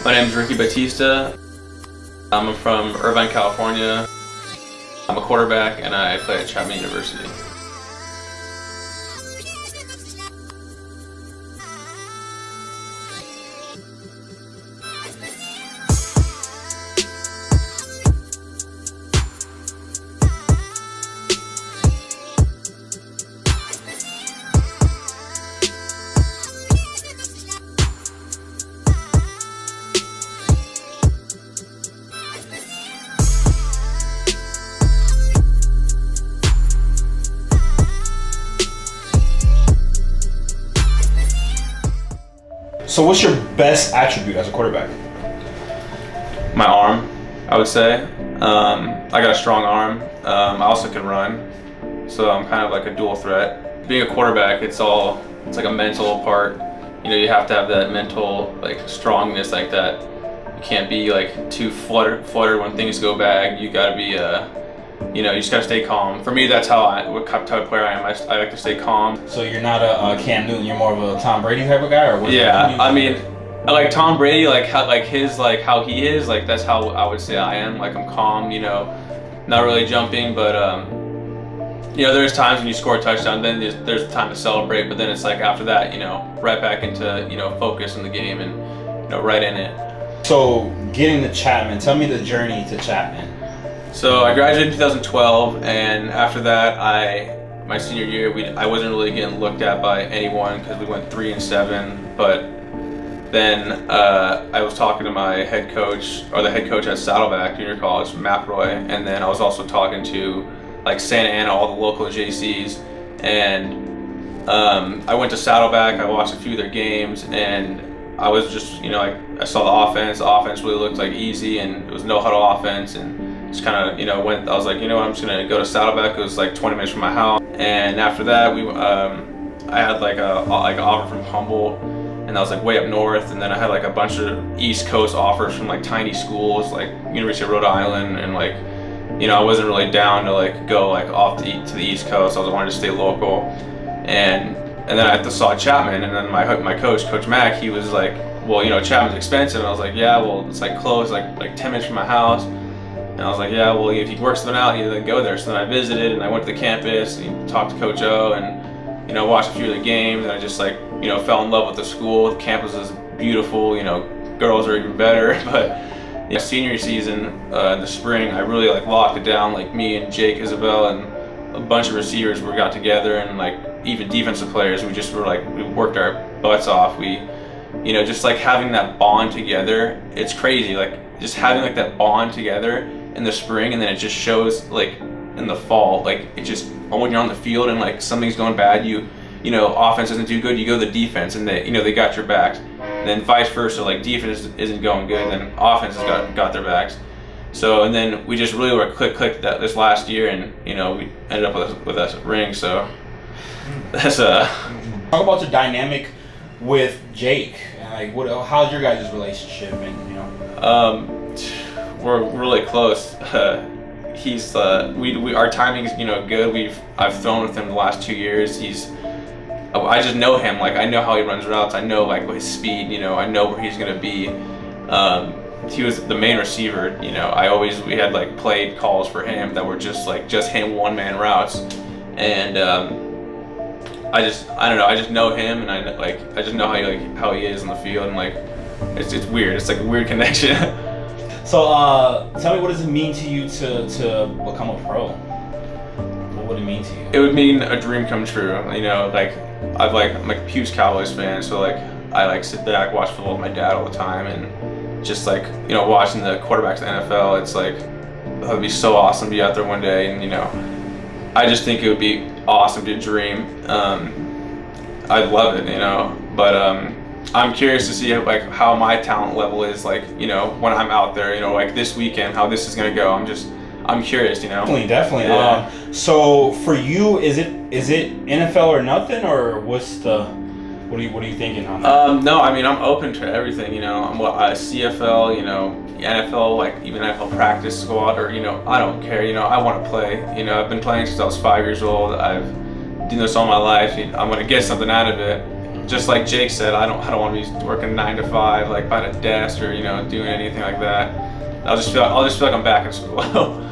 My name is Bautista. I'm from Irvine, California. I'm a quarterback and I play at Chapman University. So what's your best attribute as a quarterback? My arm, I would say. I got a strong arm. I also can run, so I'm kind of like a dual threat. Being a quarterback, it's like a mental part. You know, you have to have that mental like strongness like that. You can't be like too fluttered when things go bad. You got to be you know, you just gotta stay calm. For me, that's what type of player I am. I like to stay calm. So you're not a Cam Newton. You're more of a Tom Brady type of guy, or what? Yeah, I mean, I like Tom Brady, like how he is. Like that's how I would say I am. Like I'm calm, you know, not really jumping, but you know, there's times when you score a touchdown, then there's time to celebrate. But then it's like after that, you know, right back into focus in the game and right in it. So getting to Chapman, tell me the journey to Chapman. So I graduated in 2012, and after that, my senior year, I wasn't really getting looked at by anyone because we went 3-7. But then I was talking to my head coach, or the head coach at Saddleback Junior College, Matt Roy, and then I was also talking to like Santa Ana, all the local JCs, and I went to Saddleback. I watched a few of their games, and I was just, I saw the offense. The offense really looked like easy, and it was no huddle offense, and just kind of, I was like, I'm just gonna go to Saddleback. It was like 20 minutes from my house, and after that, I had like an offer from Humboldt, and that was like way up north, and then I had like a bunch of East Coast offers from like tiny schools, like University of Rhode Island, and like, I wasn't really down to like go like off to the East Coast. I wanted to stay local, and then I saw Chapman, and then my coach, Coach Mack, he was like, well, Chapman's expensive, and I was like, yeah, well, it's like close, like 10 minutes from my house. And I was like, yeah, well, if you work something out, you then go there. So then I visited, and I went to the campus, and talked to Coach O, and watched a few of the games, and I just like, fell in love with the school. The campus is beautiful, girls are even better. But senior season in the spring, I really like locked it down. Like me and Jake Isabel and a bunch of receivers got together, and like even defensive players, we worked our butts off. We, just like having that bond together, it's crazy. Like just having like that bond together in the spring, and then it just shows like in the fall. Like it just, when you're on the field and like something's going bad, offense doesn't do good, you go to the defense, and they got your backs. And then vice versa, like defense isn't going good, then offense has got their backs. So, and then we just really were clicked that this last year, and we ended up with a ring. So that's Talk about the dynamic with Jake. Like, how's your guys' relationship? And we're really close. He's our timing's good. I've thrown with him the last 2 years. I just know him. Like I know how he runs routes. I know like his speed. I know where he's gonna be. He was the main receiver. We had like played calls for him that were just him one-man routes, and I don't know. I just know him, and I just know how he is in the field, and like it's weird. It's like a weird connection. So tell me, what does it mean to you to become a pro? What would it mean to you? It would mean a dream come true. I'm like a huge Cowboys fan, so like I sit back, watch football with my dad all the time, and just like watching the quarterbacks in the NFL, it's like it would be so awesome to be out there one day, and I just think it would be awesome to dream. I'd love it, but I'm curious to see how my talent level is when I'm out there, like this weekend, how this is gonna go. I'm curious, Definitely. Yeah. So for you, is it NFL or nothing, or what are you thinking on that? No, I mean I'm open to everything. I'm CFL, NFL, like even NFL practice squad, or I don't care. I want to play. I've been playing since I was 5 years old. I've done this all my life. I'm gonna get something out of it. just like Jake said, I don't want to be working 9 to 5 like by the desk or doing anything like that. I'll just feel like I'm back in school.